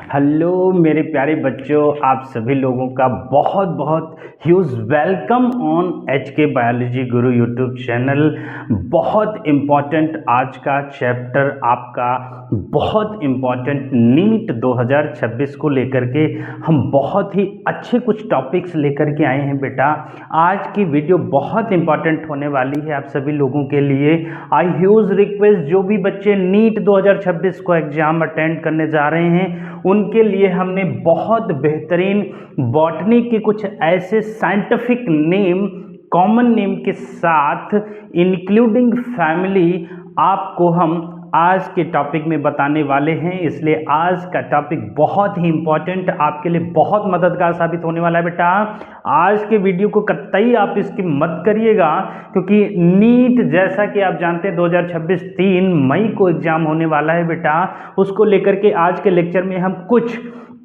Hello मेरे प्यारे बच्चों, आप सभी लोगों का बहुत बहुत ह्यूज वेलकम ऑन एच के बायोलॉजी गुरु यूट्यूब चैनल। बहुत इम्पॉर्टेंट आज का चैप्टर आपका, बहुत इम्पॉर्टेंट नीट 2026 को लेकर के हम बहुत ही अच्छे कुछ टॉपिक्स लेकर के आए हैं बेटा। आज की वीडियो बहुत इम्पॉर्टेंट होने वाली है आप सभी लोगों के लिए। आई ह्यूज रिक्वेस्ट, जो भी बच्चे नीट 2026 को एग्जाम अटेंड करने जा रहे हैं उनके लिए हमने बहुत बेहतरीन बॉटनी के कुछ ऐसे साइंटिफिक नेम, कॉमन नेम के साथ इंक्लूडिंग फैमिली आपको हम आज के टॉपिक में बताने वाले हैं। इसलिए आज का टॉपिक बहुत ही इंपॉर्टेंट, आपके लिए बहुत मददगार साबित होने वाला है बेटा। आज के वीडियो को कतई आप इसकी मत करिएगा, क्योंकि नीट जैसा कि आप जानते हैं 2026 3 मई को एग्जाम होने वाला है बेटा। उसको लेकर के आज के लेक्चर में हम कुछ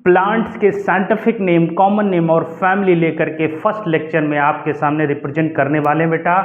प्लांट्स के साइंटिफिक नेम, कॉमन नेम और फैमिली लेकर के फर्स्ट लेक्चर में आपके सामने रिप्रेजेंट करने वाले हैं बेटा।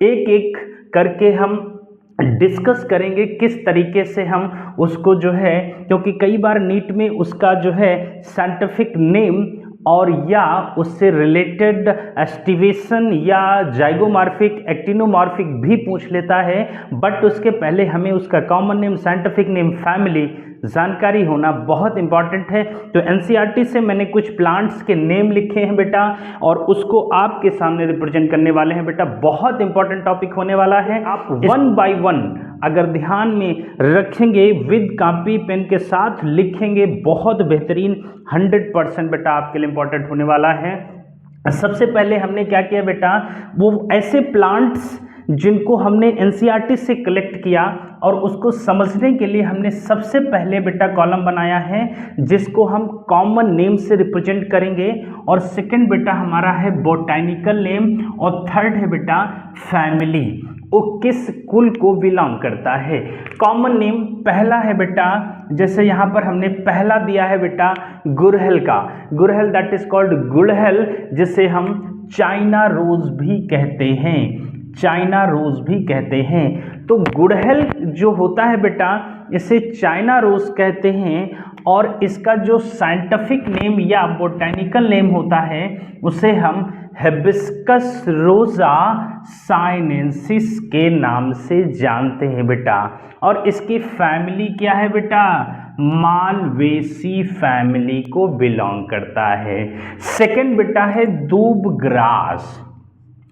एक एक करके हम डिस्कस करेंगे किस तरीके से हम उसको जो है, क्योंकि कई बार नीट में उसका जो है साइंटिफिक नेम और या उससे रिलेटेड एस्टिवेशन या जाइगोमॉर्फिक, एक्टिनोमॉर्फिक भी पूछ लेता है। बट उसके पहले हमें उसका common name, scientific name, family जानकारी होना बहुत इंपॉर्टेंट है। तो एनसीईआरटी से मैंने कुछ प्लांट्स के नेम लिखे हैं बेटा, और उसको आपके सामने रिप्रेजेंट करने वाले हैं बेटा। बहुत इंपॉर्टेंट टॉपिक होने वाला है। आप 1 बाय 1 अगर ध्यान में रखेंगे, विद कॉपी पेन के साथ लिखेंगे, बहुत बेहतरीन 100% बेटा आपके लिए इंपॉर्टेंट होने वाला है। सबसे पहले हमने क्या किया बेटा, वो ऐसे प्लांट्स जिनको हमने एनसीईआरटी से कलेक्ट किया और उसको समझने के लिए हमने सबसे पहले बेटा कॉलम बनाया है जिसको हम कॉमन नेम से रिप्रेजेंट करेंगे, और सेकंड बेटा हमारा है बोटैनिकल नेम, और थर्ड है बेटा फैमिली, वो किस कुल को बिलोंग करता है। कॉमन नेम पहला है बेटा, जैसे यहाँ पर हमने पहला दिया है बेटा गुड़हल का, गुड़हल दैट इज कॉल्ड गुड़हल, जिसे हम चाइना रोज भी कहते हैं, चाइना रोज भी कहते हैं। तो गुड़हल जो होता है बेटा, इसे चाइना रोज कहते हैं, और इसका जो साइंटिफिक नेम या बोटैनिकल नेम होता है उसे हम हिबिस्कस रोजा साइनेंसिस के नाम से जानते हैं बेटा। और इसकी फैमिली क्या है बेटा, मालवेसी फैमिली को बिलोंग करता है। सेकंड बेटा है दूब ग्रास,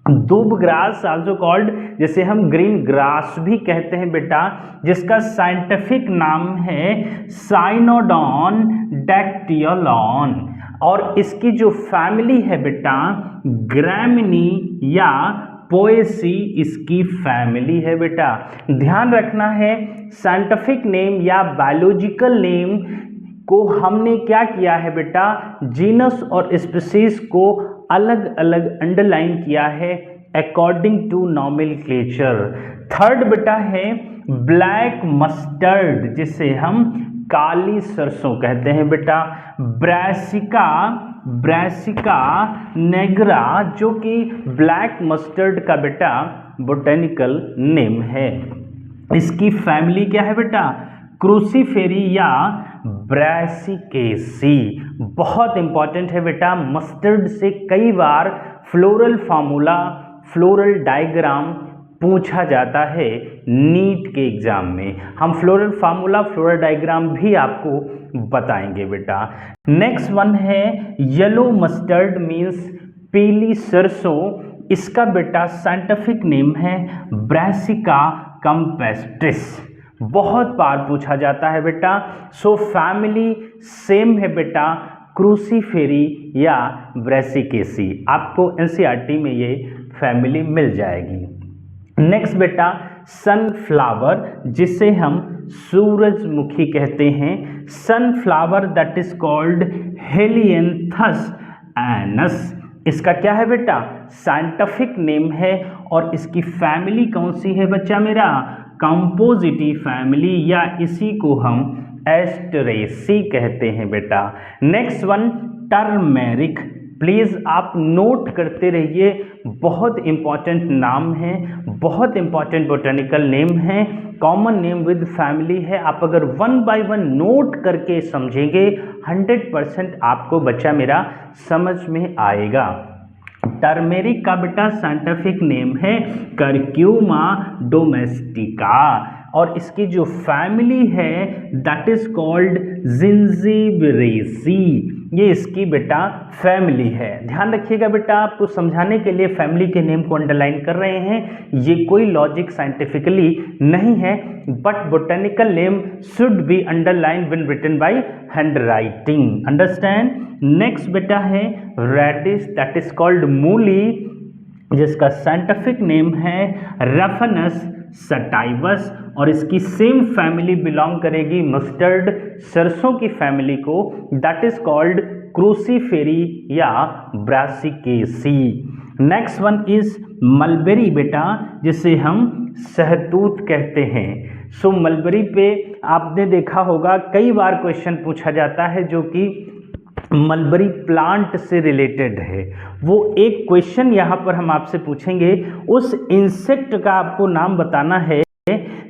दूब ग्रास आल्सो कॉल्ड, जिसे हम ग्रीन ग्रास भी कहते हैं बेटा, जिसका साइंटिफिक नाम है साइनोडॉन डैक्टियोलॉन, और इसकी जो फैमिली है बेटा ग्रैमिनी या पोएसी इसकी फैमिली है बेटा। ध्यान रखना है, साइंटिफिक नेम या बायोलॉजिकल नेम को हमने क्या किया है बेटा, जीनस और स्पीशीज को अलग अलग अंडरलाइन किया है अकॉर्डिंग टू नॉमेनक्लेचर। थर्ड बेटा है ब्लैक मस्टर्ड, जिसे हम काली सरसों कहते हैं बेटा, ब्रासिका, ब्रासिका नेग्रा, जो कि ब्लैक मस्टर्ड का बेटा बोटेनिकल नेम है। इसकी फैमिली क्या है बेटा, क्रूसीफेरी या ब्रासिकेसी। बहुत इंपॉर्टेंट है बेटा, मस्टर्ड से कई बार फ्लोरल फार्मूला, फ्लोरल डायग्राम पूछा जाता है नीट के एग्जाम में। हम फ्लोरल फार्मूला, फ्लोरल डायग्राम भी आपको बताएंगे बेटा। नेक्स्ट वन है येलो मस्टर्ड, मीन्स पीली सरसों। इसका बेटा साइंटिफिक नेम है ब्रासिका कंपेस्ट्रिस, बहुत बार पूछा जाता है बेटा। सो फैमिली सेम है बेटा, क्रूसीफेरी या ब्रासिकेसी। आपको एनसीईआरटी में ये फैमिली मिल जाएगी। नेक्स्ट बेटा सनफ्लावर, जिसे हम सूरजमुखी कहते हैं, sunflower that is called Helianthus anus. इसका क्या है बेटा, साइंटिफिक नेम है, और इसकी फैमिली कौन सी है बच्चा मेरा, कंपोजिटी फैमिली, या इसी को हम एस्टरेसी कहते हैं बेटा। नेक्स्ट वन टर्मेरिक, प्लीज़ आप नोट करते रहिए, बहुत इम्पॉर्टेंट नाम है, बहुत इम्पॉर्टेंट बोटेनिकल नेम है, कॉमन नेम विद फैमिली है। आप अगर वन बाय वन नोट करके समझेंगे 100% आपको बच्चा मेरा समझ में आएगा। टर्मेरिक का बेटा साइंटिफिक नेम है करक्यूमा डोमेस्टिका और इसकी जो फैमिली है दैट इज कॉल्ड जिंजीबरेसी। ये इसकी बेटा फैमिली है। ध्यान रखिएगा बेटा, आपको समझाने के लिए फैमिली के नेम को अंडरलाइन कर रहे हैं। ये कोई लॉजिक साइंटिफिकली नहीं है, but botanical name should be underline when written by hand writing. Understand. Next बेटा है रेडिश दैट इज कॉल्ड मूली, जिसका साइंटिफिक नेम है रफनस सटाइवस और इसकी सेम फैमिली बिलोंग करेगी मस्टर्ड सरसों की फैमिली को, दैट इज कॉल्ड क्रूसीफेरी या Brassicaceae. Next one is mulberry बेटा, जिसे हम सहतूत कहते हैं। सो मलबेरी पे आपने देखा होगा कई बार क्वेश्चन पूछा जाता है जो कि मलबरी प्लांट से रिलेटेड है। वो एक क्वेश्चन यहाँ पर हम आपसे पूछेंगे, उस इंसेक्ट का आपको नाम बताना है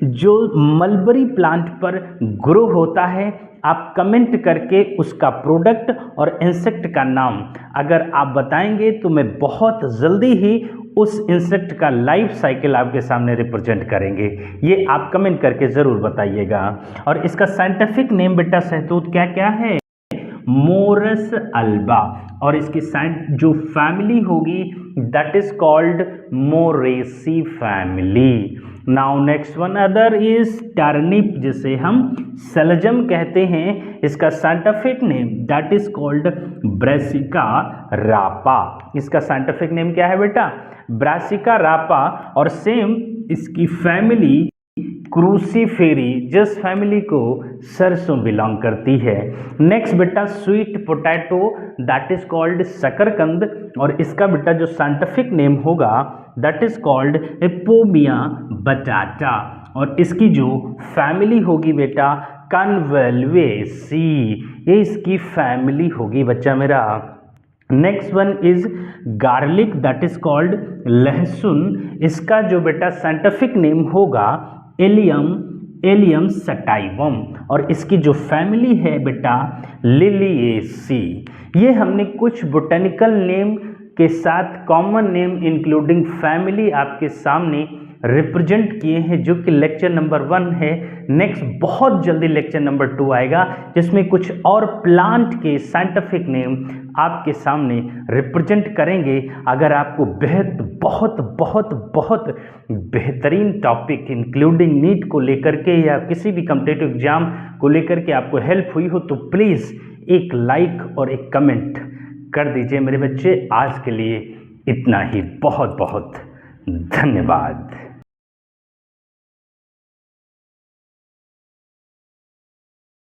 जो मलबरी प्लांट पर ग्रो होता है। आप कमेंट करके उसका प्रोडक्ट और इंसेक्ट का नाम अगर आप बताएंगे तो मैं बहुत जल्दी ही उस इंसेक्ट का लाइफ साइकिल आपके सामने रिप्रेजेंट करेंगे। ये आप कमेंट करके ज़रूर बताइएगा। और इसका साइंटिफिक नेम बेटा सहतूत क्या क्या है? मोरस अल्बा और इसकी जो फैमिली होगी that is called Moraceae family. Now next one other is turnip, जिसे हम सलजम कहते हैं। इसका scientific name that is called brassica रापा। इसका साइंटिफिक नेम क्या है बेटा? ब्रासिका रापा। और सेम इसकी फैमिली क्रूसीफेरी, जिस फैमिली को सरसों बिलोंग करती है। नेक्स्ट बेटा sweet potato that is called शकरकंद और इसका बेटा जो साइंटिफिक नेम होगा दैट इज कॉल्ड एपोमिया बटाटा और इसकी जो फैमिली होगी बेटा कन्वेल्वेसी। ये इसकी फैमिली होगी बच्चा मेरा। Next one is garlic that is called लहसुन। इसका जो बेटा साइंटिफिक नेम होगा एलियम सटाइवम और इसकी जो फैमिली है बेटा लिलिएसी। ये हमने कुछ बोटेनिकल नेम के साथ कॉमन नेम इंक्लूडिंग फैमिली आपके सामने रिप्रेजेंट किए हैं, जो कि लेक्चर नंबर 1 है। नेक्स्ट बहुत जल्दी लेक्चर नंबर 2 आएगा जिसमें कुछ और प्लांट के साइंटिफिक नेम आपके सामने रिप्रेजेंट करेंगे। अगर आपको बहुत बहुत बहुत बेहतरीन टॉपिक इंक्लूडिंग नीट को लेकर के या किसी भी कॉम्पिटिटिव एग्जाम को लेकर के आपको हेल्प हुई हो तो प्लीज़ एक लाइक और एक कमेंट कर दीजिए मेरे बच्चे। आज के लिए इतना ही, बहुत बहुत धन्यवाद।